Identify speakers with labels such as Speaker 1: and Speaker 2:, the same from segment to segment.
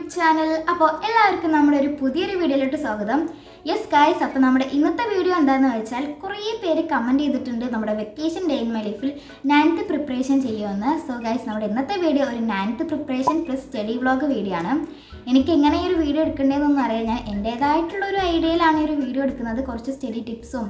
Speaker 1: YouTube channel. അപ്പോൾ എല്ലാവർക്കും നമ്മുടെ ഒരു പുതിയൊരു വീഡിയോയിലോട്ട് സ്വാഗതം. യെസ് ഗൈസ്, അപ്പോൾ നമ്മുടെ ഇന്നത്തെ വീഡിയോ എന്താണെന്ന് വെച്ചാൽ കുറേ പേര് കമൻറ്റ് ചെയ്തിട്ടുണ്ട് നമ്മുടെ വെക്കേഷൻ ഡേ ഇൻ മൈ ലൈഫിൽ 9th പ്രിപ്പറേഷൻ ചെയ്യുമെന്ന്. സോ ഗൈസ്, നമ്മുടെ ഇന്നത്തെ വീഡിയോ ഒരു 9th preparation plus study vlog video ആണ്. എനിക്ക് എങ്ങനെ ഈ ഒരു വീഡിയോ എടുക്കേണ്ടതെന്നൊന്നും അറിയാം. ഞാൻ എൻ്റേതായിട്ടുള്ള ഒരു ഐഡിയയിലാണ് ഈ ഒരു വീഡിയോ എടുക്കുന്നത്. കുറച്ച് സ്റ്റഡി ടിപ്സും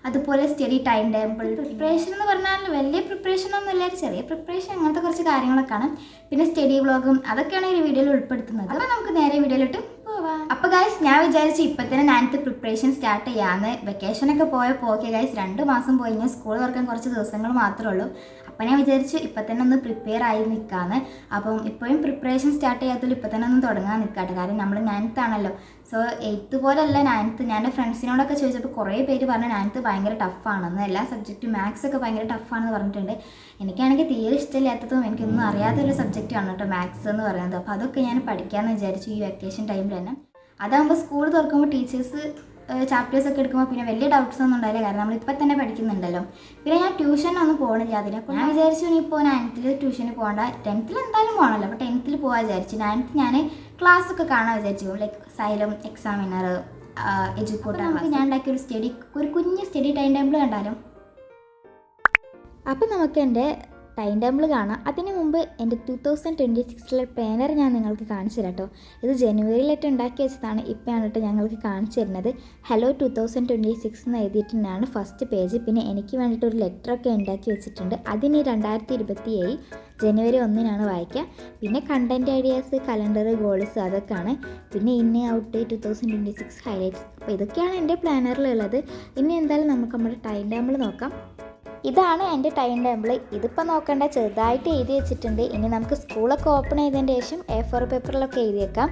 Speaker 1: അതുപോലെ സ്റ്റഡി ടൈം ടേബിൾ, പ്രിപ്പറേഷൻ എന്ന് പറഞ്ഞാൽ വലിയ പ്രിപ്പറേഷൻ ഒന്നുമില്ല, ചെറിയ പ്രിപ്പറേഷൻ, അങ്ങനത്തെ കുറച്ച് കാര്യങ്ങളൊക്കെയാണ്. പിന്നെ സ്റ്റഡി വ്ളോഗും അതൊക്കെയാണ് ഈ വീഡിയോയിൽ ഉൾപ്പെടുത്തുന്നത്. അപ്പോൾ നമുക്ക് നേരെ വീഡിയോയിലോട്ട് പോവാം. അപ്പോൾ ഗൈസ്, ഞാൻ വിചാരിച്ചു ഇപ്പം തന്നെ 9th പ്രിപ്പറേഷൻ സ്റ്റാർട്ട് ചെയ്യാമെന്ന്. വെക്കേഷനൊക്കെ പോയപ്പോൾ ഓക്കെ ഗൈസ്, 2 മാസം പോയി കഴിഞ്ഞാൽ സ്കൂൾ തുറക്കാൻ കുറച്ച് ദിവസങ്ങൾ മാത്രമേ ഉള്ളൂ. അപ്പം ഞാൻ വിചാരിച്ചു ഇപ്പം തന്നെ ഒന്ന് പ്രിപ്പയർ ആയി നിൽക്കാമെന്ന്. അപ്പം ഇപ്പോഴും പ്രിപ്പറേഷൻ സ്റ്റാർട്ട് ചെയ്യാത്തതിൽ ഇപ്പം തന്നെ ഒന്ന് തുടങ്ങാൻ നിൽക്കാട്ടെ. കാരണം നമ്മൾ 9th ആണല്ലോ. സോ 8th പോലെയല്ല 9th. ഞാൻ എൻ്റെ ഫ്രണ്ട്സിനോടൊക്കെ ചോദിച്ചപ്പോൾ കുറേ പേര് പറഞ്ഞു 9th ഭയങ്കര ടഫാണെന്ന്. എല്ലാ സബ്ജക്റ്റും മാത്സ് ഒക്കെ ഭയങ്കര ടഫാണെന്ന് പറഞ്ഞിട്ടുണ്ട്. എനിക്കാണെങ്കിൽ തീരെ ഇഷ്ടമില്ലാത്തതും എനിക്കൊന്നും അറിയാത്തൊരു സബ്ജക്റ്റാണ് കേട്ടോ മാത്സ് എന്ന് പറയുന്നത്. അപ്പോൾ അതൊക്കെ ഞാൻ പഠിക്കാമെന്ന് വിചാരിച്ചു ഈ വെക്കേഷൻ ടൈമിൽ തന്നെ. അതാകുമ്പോൾ സ്കൂൾ തുറക്കുമ്പോൾ ടീച്ചേഴ്സ് ചാപ്റ്റേഴ്സ് ഒക്കെ എടുക്കുമ്പോൾ പിന്നെ വലിയ ഡൗട്ട്സ് ഒന്നും ഉണ്ടായില്ല. കാരണം നമ്മളിപ്പോൾ തന്നെ പഠിക്കുന്നുണ്ടല്ലോ. പിന്നെ ഞാൻ ട്യൂഷനൊന്നും പോകണില്ല. അതിനൊക്കെ ഞാൻ വിചാരിച്ചു ഇനിയിപ്പോൾ 9th ട്യൂഷന് പോകണ്ട, 10th എന്തായാലും പോകണമല്ലോ. അപ്പോൾ 10th പോകാൻ വിചാരിച്ചു. 9th ഞാൻ ക്ലാസ്സൊക്കെ കാണാൻ വിചാരിച്ചു. Like Xylem, examiner, educator. നമുക്ക് ഞാൻ ഉണ്ടാക്കിയൊരു ഒരു കുഞ്ഞ് സ്റ്റഡി ടൈം ടേബിൾ കണ്ടാലും. അപ്പം നമുക്ക് എൻ്റെ ടൈം ടേബിൾ കാണാം. അതിന് മുമ്പ് എൻ്റെ 2026 പ്ലാനർ ഞാൻ നിങ്ങൾക്ക് കാണിച്ചു തരാം കേട്ടോ. ഇത് ജനുവരിയിലായിട്ട് ഉണ്ടാക്കി വെച്ചതാണ്. ഇപ്പോഴാണ് കേട്ടോ ഞങ്ങൾക്ക് കാണിച്ചു തരുന്നത്. ഹലോ 2026 എന്ന് എഴുതിയിട്ടുണ്ടാണ് ഫസ്റ്റ് പേജ്. പിന്നെ എനിക്ക് വേണ്ടിയിട്ട് ഒരു ലെറ്ററൊക്കെ ഉണ്ടാക്കി വെച്ചിട്ടുണ്ട്. അതിന് 2027 ജനുവരി 1 വായിക്കുക. പിന്നെ കണ്ടൻറ് ഐഡിയാസ്, കലണ്ടർ, ഗോൾസ് അതൊക്കെയാണ്. പിന്നെ ഇൻ ഔട്ട് 2026 ഹൈലൈറ്റ്സ്. അപ്പോൾ ഇതൊക്കെയാണ് എൻ്റെ പ്ലാനറിലുള്ളത്. ഇനി എന്തായാലും നമുക്ക് നമ്മുടെ ടൈം ടേബിൾ നോക്കാം. ഇതാണ് എൻ്റെ ടൈം ടേബിൾ. ഇതിപ്പോൾ നോക്കേണ്ട, ചെറുതായിട്ട് എഴുതി വെച്ചിട്ടുണ്ട്. ഇനി നമുക്ക് സ്കൂളൊക്കെ ഓപ്പൺ ചെയ്തതിൻ്റെ ശേഷം A4 പേപ്പറിലൊക്കെ എഴുതി വെക്കാം.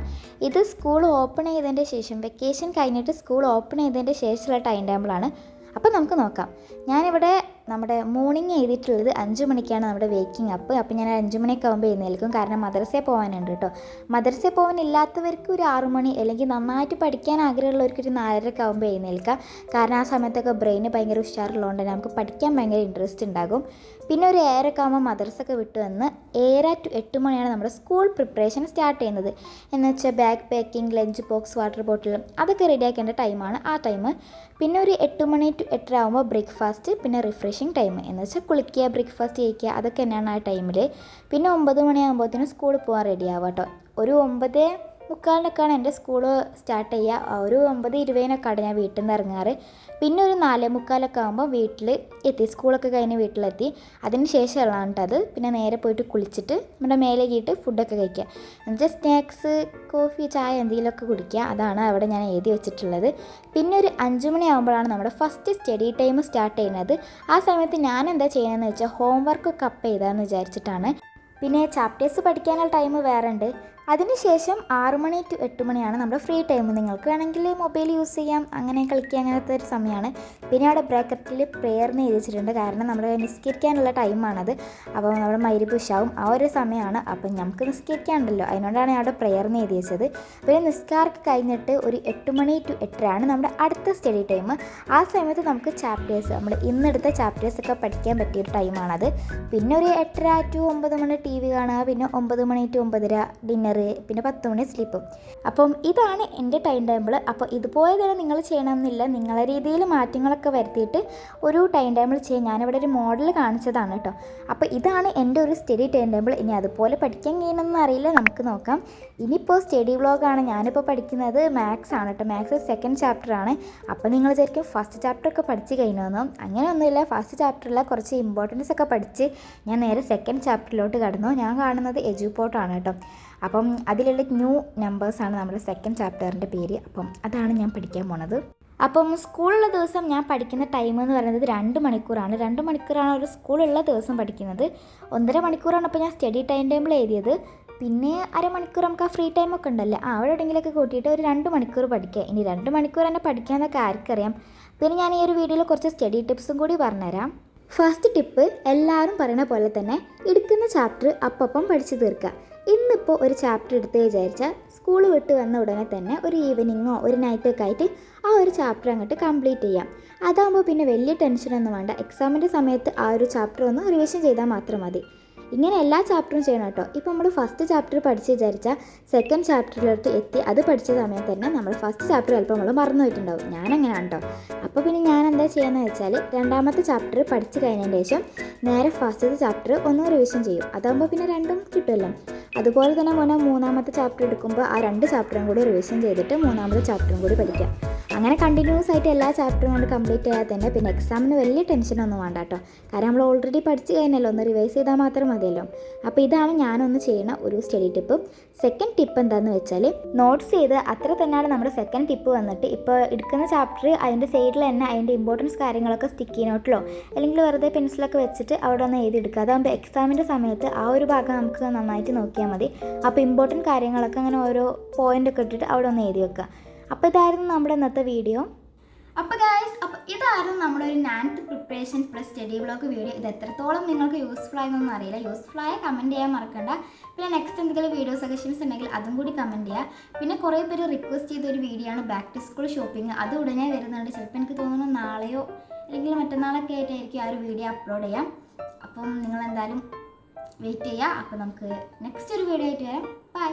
Speaker 1: ഇത് സ്കൂൾ ഓപ്പൺ ചെയ്തതിൻ്റെ ശേഷം, വെക്കേഷൻ കഴിഞ്ഞിട്ട് സ്കൂൾ ഓപ്പൺ ചെയ്തതിൻ്റെ ശേഷമുള്ള ടൈം ടേബിളാണ്. അപ്പോൾ നമുക്ക് നോക്കാം. ഞാനിവിടെ നമ്മുടെ മോർണിംഗ് എഴുതിയിട്ടുള്ളത് 5 മണിക്കാണ് നമ്മുടെ വേക്കിംഗ് അപ്പ്. അപ്പോൾ ഞാൻ 5 മണിയൊക്കെ ആകുമ്പോൾ എഴുന്നേൽക്കും. കാരണം മദ്രസയിൽ പോകാനുണ്ട് കേട്ടോ. മദ്രസയിൽ പോകാനില്ലാത്തവർക്ക് ഒരു 6 മണി, അല്ലെങ്കിൽ നന്നായിട്ട് പഠിക്കാൻ ആഗ്രഹമുള്ളവർക്ക് ഒരു 4:30 ആകുമ്പോൾ എഴുന്നേൽക്കാം. കാരണം ആ സമയത്തൊക്കെ ബ്രെയിന് ഭയങ്കര ഉഷാറുള്ളതുകൊണ്ട് നമുക്ക് പഠിക്കാൻ ഭയങ്കര ഇൻട്രസ്റ്റ് ഉണ്ടാകും. പിന്നെ ഒരു 7:30 ആകുമ്പോൾ മദ്രസയൊക്കെ വിട്ട് വന്ന് 7 to 8 മണിയാണ് നമ്മുടെ സ്കൂൾ പ്രിപ്പറേഷൻ സ്റ്റാർട്ട് ചെയ്യുന്നത്. എന്ന് വെച്ചാൽ bag packing, lunch box, water bottle അതൊക്കെ റെഡിയാക്കേണ്ട ടൈമാണ് ആ ടൈം. പിന്നെ ഒരു 8 മണി to 8:30 ആകുമ്പോൾ ബ്രേക്ക്ഫാസ്റ്റ്, പിന്നെ റിഫ്രഷിങ് ടൈം എന്ന് വെച്ചാൽ കുളിക്കുക, ബ്രേക്ക്ഫാസ്റ്റ് കഴിക്കുക, അതൊക്കെ തന്നെയാണ് ആ ടൈമിൽ. പിന്നെ 9 മണിയാകുമ്പോഴത്തേനും സ്കൂളിൽ പോകാൻ റെഡി ആവുക കേട്ടോ. ഒരു 9:45 എൻ്റെ സ്കൂൾ സ്റ്റാർട്ട് ചെയ്യുക. ഒരു 9:20 ഞാൻ വീട്ടിൽ നിന്ന് ഇറങ്ങാറ്. പിന്നെ ഒരു 4:45 ആകുമ്പോൾ വീട്ടിൽ എത്തി. സ്കൂളൊക്കെ കഴിഞ്ഞ് വീട്ടിലെത്തി. അതിന് ശേഷമുള്ളതാണ് കേട്ടോ അത്. പിന്നെ നേരെ പോയിട്ട് കുളിച്ചിട്ട് നമ്മുടെ മേലെ കീട്ട് ഫുഡൊക്കെ കഴിക്കുക. എന്നുവെച്ചാൽ സ്നാക്സ്, കോഫി, ചായ എന്തെങ്കിലുമൊക്കെ കുടിക്കുക. അതാണ് അവിടെ ഞാൻ എഴുതി വെച്ചിട്ടുള്ളത്. പിന്നെ ഒരു 5 മണിയാകുമ്പോഴാണ് നമ്മുടെ ഫസ്റ്റ് സ്റ്റഡി ടൈം സ്റ്റാർട്ട് ചെയ്യുന്നത്. ആ സമയത്ത് ഞാൻ എന്താ ചെയ്യുന്നതെന്ന് വെച്ചാൽ ഹോംവർക്കൊക്കെ അപ്പ് ചെയ്താന്ന് വിചാരിച്ചിട്ടാണ്. പിന്നെ ചാപ്റ്റേഴ്സ് പഠിക്കാനുള്ള ടൈം വേറെ ഉണ്ട്. അതിനുശേഷം 6 മണി to 8 മണിയാണ് നമ്മുടെ ഫ്രീ ടൈം. നിങ്ങൾക്ക് വേണമെങ്കിൽ മൊബൈൽ യൂസ് ചെയ്യാം, അങ്ങനെ കളിക്കുക, അങ്ങനത്തെ ഒരു സമയമാണ്. പിന്നെ അവിടെ ബ്രാക്കറ്റിൽ പ്രെയറിന് എഴുതി വെച്ചിട്ടുണ്ട്. കാരണം നമ്മൾ നിസ്കരിക്കാനുള്ള ടൈമാണത്. അപ്പോൾ നമ്മുടെ മഗ്‌രിബ് ഇശാവും ആ ഒരു സമയമാണ്. അപ്പം നമുക്ക് നിസ്കരിക്കാനുണ്ടല്ലോ, അതിനോടാണ് അവിടെ പ്രെയറിന് എഴുതി വെച്ചത്. പിന്നെ നിസ്കാരമൊക്കെ കഴിഞ്ഞിട്ട് ഒരു 8 മണി to 8:30 നമ്മുടെ അടുത്ത സ്റ്റഡി ടൈം. ആ സമയത്ത് നമുക്ക് ചാപ്റ്റേഴ്സ്, നമ്മൾ ഇന്നെടുത്ത ചാപ്റ്റേഴ്സൊക്കെ പഠിക്കാൻ പറ്റിയൊരു ടൈമാണത്. പിന്നെ ഒരു 8:30 to 9 മണി TV കാണുക. പിന്നെ 9 മണി to 9:30 ഡിന്നർ. പിന്നെ 10 മണി സ്ലീപ്പും. അപ്പം ഇതാണ് എൻ്റെ ടൈം ടേബിൾ. അപ്പോൾ ഇതുപോലെ തന്നെ നിങ്ങൾ ചെയ്യണമെന്നില്ല. നിങ്ങളെ രീതിയിൽ മാറ്റങ്ങളൊക്കെ വരുത്തിയിട്ട് ഒരു ടൈം ടേബിൾ ചെയ്യാം. ഞാനിവിടെ ഒരു മോഡൽ കാണിച്ചതാണ് കേട്ടോ. അപ്പോൾ ഇതാണ് എൻ്റെ ഒരു സ്റ്റഡി ടൈം ടേബിൾ. ഇനി അതുപോലെ പഠിക്കാൻ കഴിയണമെന്ന് അറിയില്ല, നമുക്ക് നോക്കാം. ഇനിയിപ്പോൾ സ്റ്റഡി വ്ളോഗാണ്. ഞാനിപ്പോൾ പഠിക്കുന്നത് മാത്സ് ആണ് കേട്ടോ. മാത്സ് 2nd ചാപ്റ്ററാണ്. അപ്പോൾ നിങ്ങൾ വിചാരിക്കും ഫസ്റ്റ് ചാപ്റ്ററൊക്കെ പഠിച്ച് കഴിഞ്ഞോന്നും. അങ്ങനെയൊന്നുമില്ല. ഫസ്റ്റ് ചാപ്റ്ററിലെ കുറച്ച് ഇമ്പോർട്ടൻസ് ഒക്കെ പഠിച്ച് ഞാൻ നേരെ 2nd ചാപ്റ്ററിലോട്ട് കടന്നു. ഞാൻ കാണുന്നത് എഡ്യൂപോർട്ടാണ് കേട്ടോ. അപ്പം അതിലുള്ള ന്യൂ നമ്പേഴ്സാണ് നമ്മുടെ 2nd ചാപ്റ്ററിൻ്റെ പേര്. അപ്പം അതാണ് ഞാൻ പഠിക്കാൻ പോണത്. അപ്പം സ്കൂളുള്ള ദിവസം ഞാൻ പഠിക്കുന്ന ടൈം എന്ന് പറയുന്നത് 2 മണിക്കൂറാണ്. 2 മണിക്കൂറാണ് ഒരു സ്കൂളുള്ള ദിവസം പഠിക്കുന്നത്. 1.5 മണിക്കൂറാണ് അപ്പോൾ ഞാൻ സ്റ്റഡി ടൈം ടേബിൾ എഴുതിയത്. പിന്നെ അരമണിക്കൂർ നമുക്ക് ആ ഫ്രീ ടൈമൊക്കെ ഉണ്ടല്ലോ, അവിടെ എവിടെയെങ്കിലുമൊക്കെ കൂട്ടിയിട്ട് ഒരു 2 മണിക്കൂർ പഠിക്കുക. ഇനി 2 മണിക്കൂർ തന്നെ പഠിക്കാമെന്നൊക്കെ ആർക്കറിയാം. പിന്നെ ഞാൻ ഈ ഒരു വീഡിയോയിൽ കുറച്ച് സ്റ്റഡി ടിപ്സും കൂടി പറഞ്ഞുതരാം. ഫസ്റ്റ് ടിപ്പ്, എല്ലാവരും പറയുന്ന പോലെ തന്നെ എടുക്കുന്ന ചാപ്റ്റർ അപ്പം പഠിച്ചു തീർക്കുക. ഇന്നിപ്പോൾ ഒരു ചാപ്റ്റർ എടുത്ത് വിചാരിച്ചാൽ സ്കൂൾ വിട്ട് വന്ന ഉടനെ തന്നെ ഒരു ഈവനിങ്ങോ ഒരു നൈറ്റൊക്കെ ആയിട്ട് ആ ഒരു ചാപ്റ്റർ അങ്ങോട്ട് കംപ്ലീറ്റ് ചെയ്യാം. അതാകുമ്പോൾ പിന്നെ വലിയ ടെൻഷനൊന്നും വേണ്ട. എക്സാമിൻ്റെ സമയത്ത് ആ ഒരു ചാപ്റ്റർ ഒന്ന് റിവിഷൻ ചെയ്താൽ മാത്രം മതി. ഇങ്ങനെ എല്ലാ ചാപ്റ്ററും ചെയ്യണം കേട്ടോ. ഇപ്പോൾ നമ്മൾ ഫസ്റ്റ് ചാപ്റ്റർ പഠിച്ച് വിചാരിച്ചാൽ സെക്കൻഡ് ചാപ്റ്ററിലോട്ട് എത്തി അത് പഠിച്ച സമയത്ത് തന്നെ നമ്മൾ ഫസ്റ്റ് ചാപ്റ്റർ ചിലപ്പോൾ നമ്മൾ മറന്നു പോയിട്ടുണ്ടാവും. ഞാനങ്ങനെയാണ് കേട്ടോ. അപ്പോൾ പിന്നെ ഞാൻ എന്താ ചെയ്യുന്നത് വെച്ചാൽ രണ്ടാമത്തെ ചാപ്റ്റർ പഠിച്ച് കഴിഞ്ഞതിന് ശേഷം നേരെ ഫസ്റ്റത്തെ ചാപ്റ്റർ ഒന്ന് റിവിഷൻ ചെയ്യും. അതാകുമ്പോൾ പിന്നെ രണ്ടും കിട്ടുമല്ലോ. അതുപോലെ തന്നെ മോനെ മൂന്നാമത്തെ ചാപ്റ്റർ എടുക്കുമ്പോൾ ആ 2 ചാപ്റ്ററും കൂടി റിവിഷൻ ചെയ്തിട്ട് മൂന്നാമത്തെ ചാപ്റ്ററും കൂടി പഠിക്കാം. അങ്ങനെ കണ്ടിന്യൂസ് ആയിട്ട് എല്ലാ ചാപ്റ്ററും കൊണ്ട് കംപ്ലീറ്റ് ചെയ്യാതെ തന്നെ പിന്നെ എക്സാമിന് വലിയ ടെൻഷനൊന്നും വേണ്ട കേട്ടോ. കാരണം നമ്മൾ ഓൾറെഡി പഠിച്ച് കഴിഞ്ഞല്ലോ, ഒന്ന് റിവൈസ് ചെയ്താൽ മാത്രം മതിയല്ലോ. അപ്പോൾ ഇതാണ് ഞാനൊന്ന് ചെയ്യുന്ന ഒരു സ്റ്റഡി ടിപ്പ്. സെക്കൻഡ് ടിപ്പ് എന്താണെന്ന് വെച്ചാൽ നോട്ട്സ് ചെയ്ത് അത്ര തന്നെയാണ് നമ്മുടെ സെക്കൻഡ് ടിപ്പ് വന്നിട്ട്. ഇപ്പോൾ എടുക്കുന്ന ചാപ്റ്റർ അതിൻ്റെ സൈഡിൽ തന്നെ അതിൻ്റെ ഇമ്പോർട്ടൻസ് കാര്യങ്ങളൊക്കെ സ്റ്റിക്കി നോട്ടിലോ അല്ലെങ്കിൽ വെറുതെ പെൻസിലൊക്കെ വെച്ചിട്ട് അവിടെ ഒന്ന് എഴുതിയെടുക്കുക. അതാകുമ്പോൾ എക്സാമിൻ്റെ സമയത്ത് ആ ഒരു ഭാഗം നമുക്ക് നന്നായിട്ട് നോക്കിയാൽ മതി. അപ്പോൾ ഇമ്പോർട്ടൻറ്റ് കാര്യങ്ങളൊക്കെ അങ്ങനെ ഓരോ പോയിൻ്റൊക്കെ ഇട്ടിട്ട് അവിടെ ഒന്ന് എഴുതി വെക്കുക. അപ്പോൾ ഇതായിരുന്നു നമ്മുടെ ഇന്നത്തെ വീഡിയോ. അപ്പോൾ ഗായ്സ്, അപ്പോൾ ഇതായിരുന്നു നമ്മുടെ ഒരു 9th preparation plus study blog video. ഇത് എത്രത്തോളം നിങ്ങൾക്ക് യൂസ്ഫുൾ ആയെന്നൊന്നും അറിയില്ല. യൂസ്ഫുൾ ആയ കമൻറ്റ് ചെയ്യാൻ മറക്കണ്ട. പിന്നെ നെക്സ്റ്റ് എന്തെങ്കിലും വീഡിയോ സജഷൻസ് ഉണ്ടെങ്കിൽ അതും കൂടി കമൻറ്റ് ചെയ്യുക. പിന്നെ കുറേ പേര് റിക്വസ്റ്റ് ചെയ്തൊരു വീഡിയോ ആണ് ബാക്ക് ടു സ്കൂൾ ഷോപ്പിംഗ്. അത് ഉടനെ വരുന്നുണ്ട്. ചിലപ്പോൾ എനിക്ക് തോന്നുന്നു നാളെയോ അല്ലെങ്കിൽ മറ്റന്നാളൊക്കെ ആയിട്ടായിരിക്കും ആ ഒരു വീഡിയോ അപ്ലോഡ് ചെയ്യാം. അപ്പം നിങ്ങളെന്തായാലും വെയിറ്റ് ചെയ്യുക. അപ്പോൾ നമുക്ക് നെക്സ്റ്റ് ഒരു വീഡിയോ ആയിട്ട് വരാം. ബൈ.